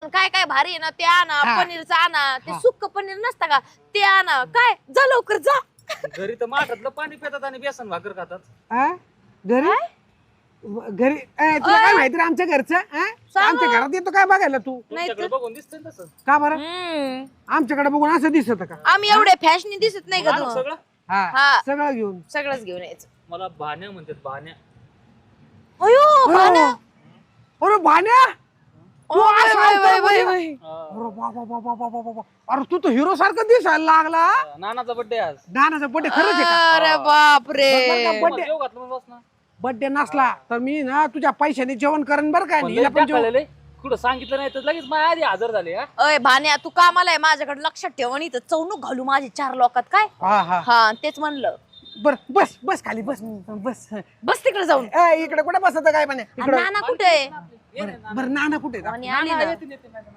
काय काय भारी आहे ना ते आणा, हा. पनीरचं आणा, ते हा. सुक्क पनीर नसतं का ते आणा. काय जा लवकर जा. घरी तर माठातलं पाणी पितात आणि बेसन भाकर खातात. हा? घरी घरी तुला काय माहिती रे आमच्या घरचं हा? आमच्या घरात येतो काय बघायला तू नाही तुमच्याकडे तर बघून दिसतंय तसं. का बरं हम्म. आमच्याकडे बघून असं दिसत का आम्ही एवढे फॅशनी दिसत नाही का आणू तू? सगळं. हा हा. सगळं घेऊन सगळंच घेऊन यायचं. मला भाण्या म्हणतात भाण्या. अयो भाण्या. अरे भाण्या ओ, bye, bye, bye, bye, bye. अरे बाबा बाबा बाबा बाबा अरे तू तर हिरो सारखं दिसायला लागला नानाचा बर्थडे आज. नानाचा बर्थडे खरंच आहे का अरे बापरे. बर्थडे जेव घातलं मग बस ना. बर्थडे नसला तर मी ना तुझ्या पैशाने जेवण करेन बरं काय पण नाही लय हिला पण जेवण टाकलेलं आहे. कुठं सांगितलं नाही तर लगेच माझ्या आधी हजर झाले. हा? अय भाण्या तू कामाला आहे माझ्याकडे लक्षात ठेव आणि इथं चौनूक घालू माझी 4 लोकात काय. हा हा हा तेच म्हणलं. बर बस बस खाली बस बस बस तिकडे जाऊन. इकडे कुठे बसत काय म्हणे आणि इकडे नाना कुठे आहे? बरं नाना कुठे आहेत? आणि आले ना. येते, येते, येते, येते.